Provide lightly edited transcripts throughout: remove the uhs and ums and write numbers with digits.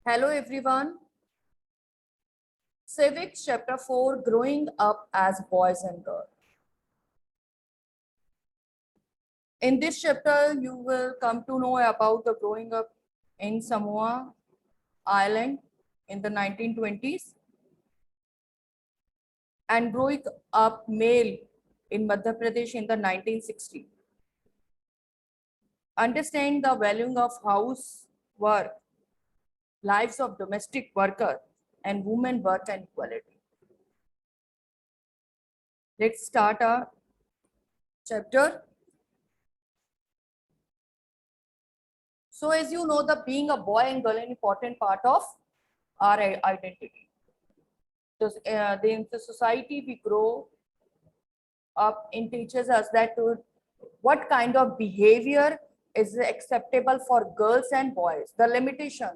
Hello everyone. Civics chapter 4, growing up as boys and girls. In this chapter, you will come to know about the growing up in Samoa Island in the 1920s and growing up male in Madhya Pradesh in the 1960s. Understand the valuing of housework, lives of domestic worker and women work and equality. Let's start our chapter. So as you know, the being a boy and girl is an important part of our identity. In the society we grow up in teaches us that what kind of behavior is acceptable for girls and boys. The limitation.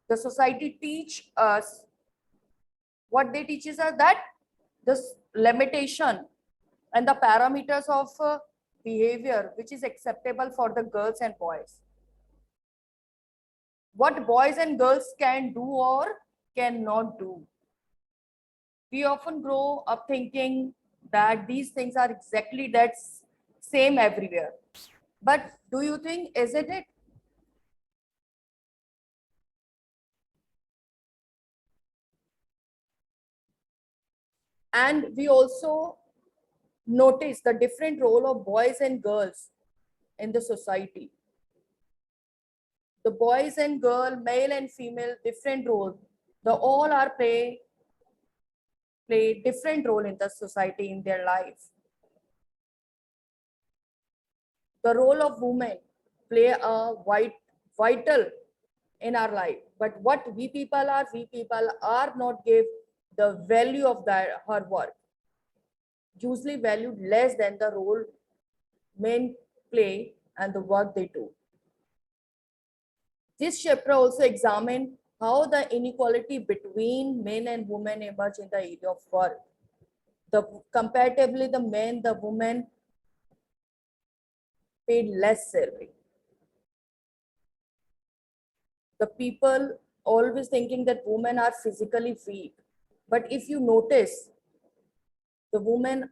The society teach us what they teaches us that this limitation and the parameters of behavior which is acceptable for the girls and boys. What boys and girls can do or cannot do. We often grow up thinking that these things are exactly that same everywhere. But do you think, isn't it? And we also notice the different role of boys and girls in the society. The boys and girl, male and female, different role. The all are play different role in the society in their life. The role of women play a vital in our life. But what we people are not give the value of her work. Usually valued less than the role men play and the work they do. This chapter also examines how the inequality between men and women emerge in the area of work. Comparatively, the men, the women paid less salary. The people always thinking that women are physically weak. But if you notice, the woman,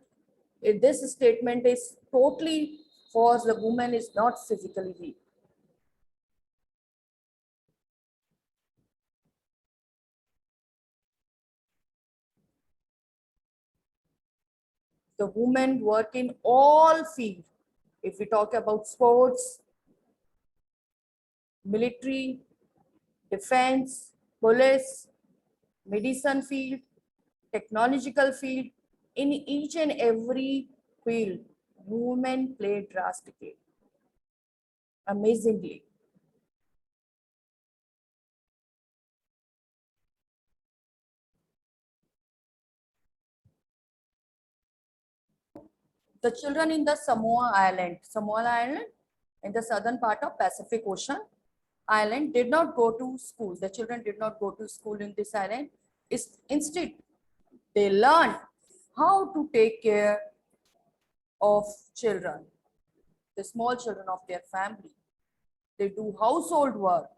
this statement is totally false. The woman is not physically weak. The women work in all fields. If we talk about sports, military, defense, police, medicine field, technological field, in each and every field, women play drastically, amazingly. The children in the Samoa Island in the southern part of Pacific Ocean island did not go to school. The children did not go to school in this island. Instead, they learned how to take care of children, the small children of their family. They do household work.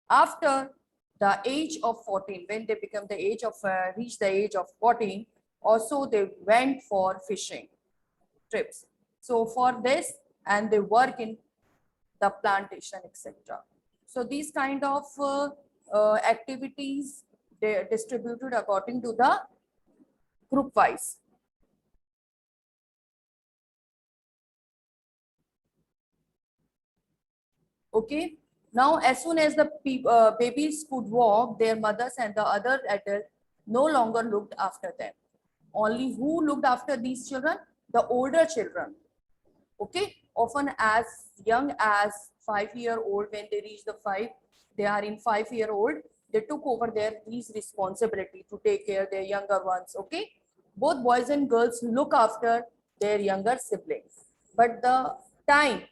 After the age of 14, when they become the age of reach the age of 14, also they went for fishing trips. So for this, and they work in the plantation, etc. So these kind of activities they are distributed according to the group wise. Okay. Now, as soon as the babies could walk, their mothers and the other adults no longer looked after them. Only who looked after these children? The older children. Okay. Often as young as 5-year-old, when they reach the 5, they are in 5-year-old, they took over these responsibility to take care their younger ones. Okay. Both boys and girls look after their younger siblings. But the time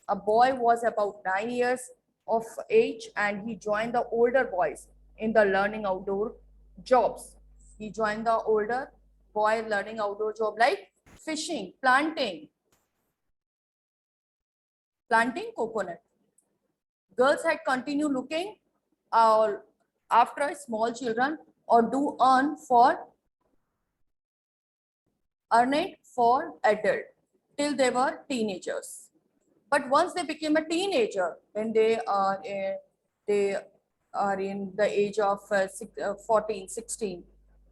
a boy was about 9 years of age and he joined the older boys in the learning outdoor jobs. He joined the older boy learning outdoor job like fishing, planting coconut. Girls had continued looking after small children or do earn it for adult till they were teenagers. But once they became a teenager, when they are in the age of 14, 16,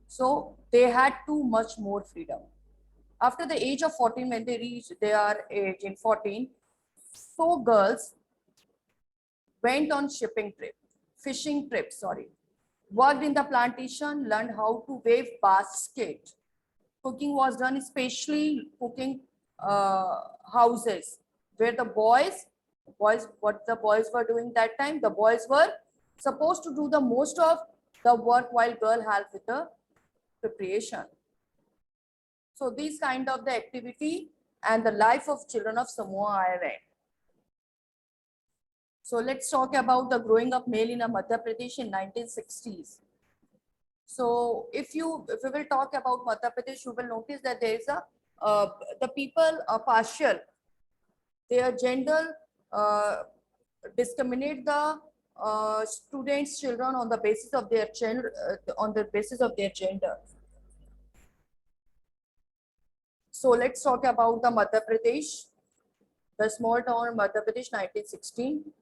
so they had too much more freedom. After the age of 14, when they are age in 14, so girls went on fishing trip, sorry, worked in the plantation, learned how to weave basket. Cooking was done, especially cooking houses, where what the boys were doing that time, the boys were supposed to do the most of the work while girl helped with the preparation. So these kind of the activity and the life of children of Samoa Island. So let's talk about the growing up male in Madhya Pradesh in 1960s. So if we will talk about Madhya Pradesh, you will notice that there is the people are partial. Their gender discriminate the students, children on the basis of their gender. So let's talk about the Madhya Pradesh, the small town Madhya Pradesh, 1916.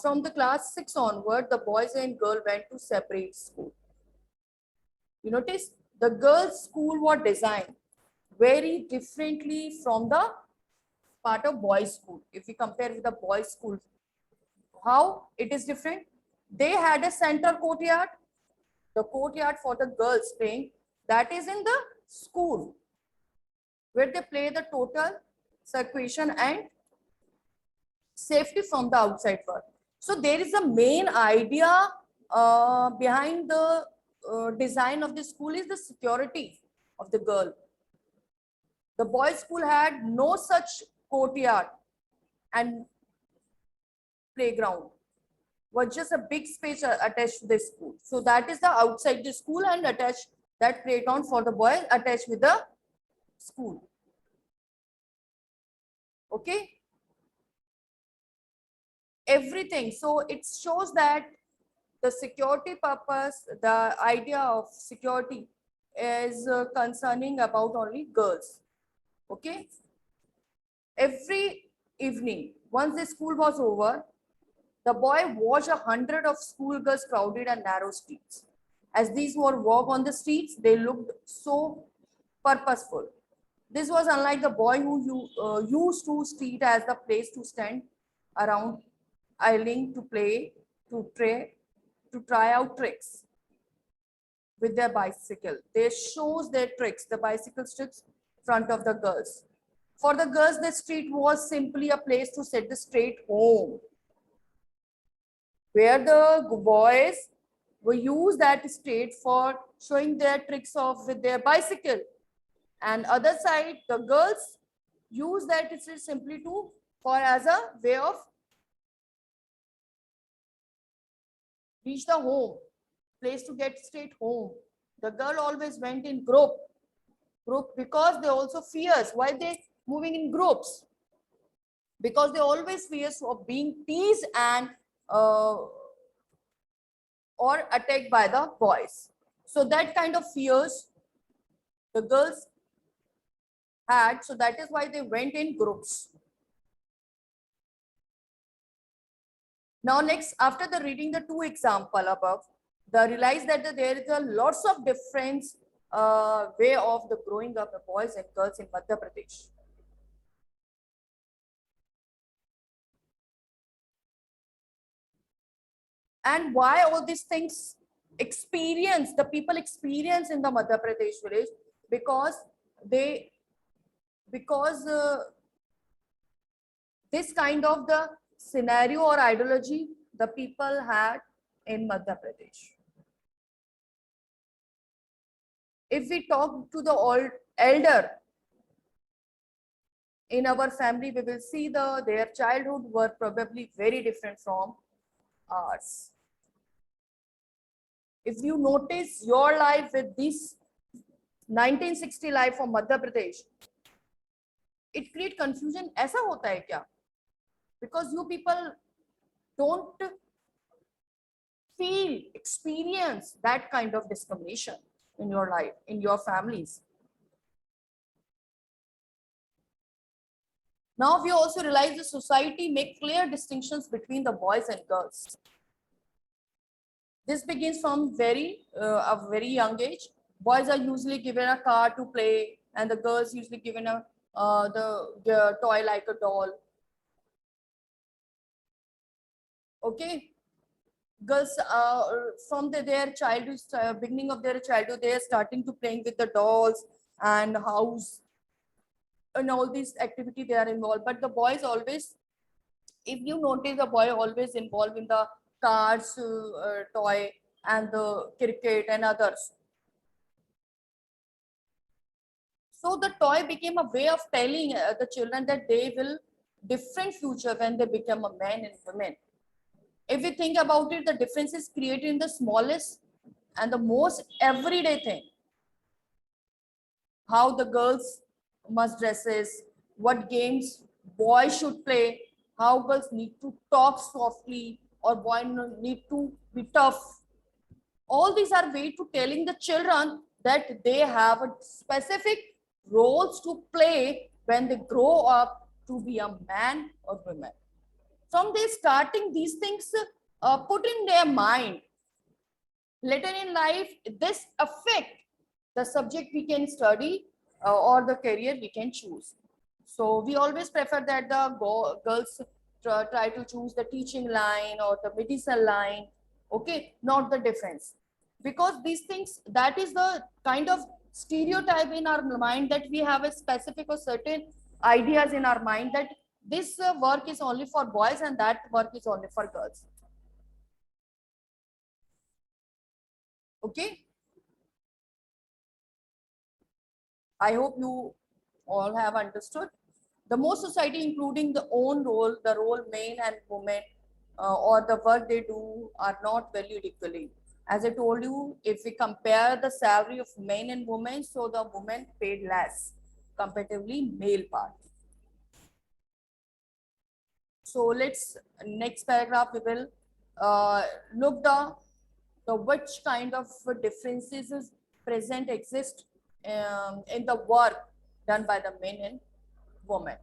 From the class 6 onward, the boys and girl went to separate school. You notice the girls' school was designed very differently from the part of boys' school. If we compare with the boys' school, how it is different? They had a center courtyard, the courtyard for the girls playing, that is in the school, where they play the total circulation and safety from the outside world. So there is a main idea behind the design of the school is the security of the girl. The boys' school had no such courtyard and playground, was just a big space attached to the school. So that is the outside the school and attached that playground for the boys attached with the school. Okay. Everything. So it shows that the security purpose, the idea of security is concerning about only girls. Okay. Every evening, once the school was over, the boy watched 100 of schoolgirls crowded and narrow streets. As these were walk on the streets, they looked so purposeful. This was unlike the boy who used to street as the place to stand around, idling to play, to try out tricks with their bicycle. They shows their tricks, the bicycle tricks, front of the girls. For the girls, the street was simply a place to set the straight home, where the boys will use that street for showing their tricks off with their bicycle. And other side, the girls use that street simply for as a way of reach the home, place to get straight home. The girl always went in group because they also fears. Why they moving in groups? Because they always fears of being teased and or attacked by the boys. So that kind of fears the girls had. So that is why they went in groups. Now next, after the reading the two example above, they realize that there is a lots of difference way of the growing up of boys and girls in Madhya Pradesh. And why all these things the people experience in the Madhya Pradesh village, because this kind of the scenario or ideology the people had in Madhya Pradesh. If we talk to the old elder in our family, we will see their childhood were probably very different from ours. If you notice your life with this 1960 life from Madhya Pradesh, it create confusion. ऐसा होता है क्या? Because you people don't feel, experience that kind of discrimination in your life, in your families. Now we also realize the society make clear distinctions between the boys and girls. This begins from a very young age. Boys are usually given a car to play, and the girls usually given a the toy like a doll. Okay, girls from their childhood, beginning of their childhood, they are starting to playing with the dolls and house and all these activity they are involved. But the boys always, if you notice, the boy always involved in the cars, toy, and the cricket and others. So the toy became a way of telling the children that they will different future when they become a man and women. If we think about it, the difference is created in the smallest and the most everyday thing. How the girls must dresses, what games boys should play, how girls need to talk softly or boy need to be tough. All these are way to telling the children that they have a specific roles to play when they grow up to be a man or woman. From their starting, these things put in their mind. Later in life, this affect the subject we can study or the career we can choose. So we always prefer that the girls try to choose the teaching line or the medicine line, okay, not the defense. Because these things, that is the kind of stereotype in our mind that we have a specific or certain ideas in our mind that this work is only for boys and that work is only for girls. Okay. I hope you all have understood. The more society, including the own role, the role men and women or the work they do are not valued equally. As I told you, if we compare the salary of men and women, so the women paid less comparatively male part. So let's next paragraph we will uh, look the which kind of differences is present exist in the work done by the men and women.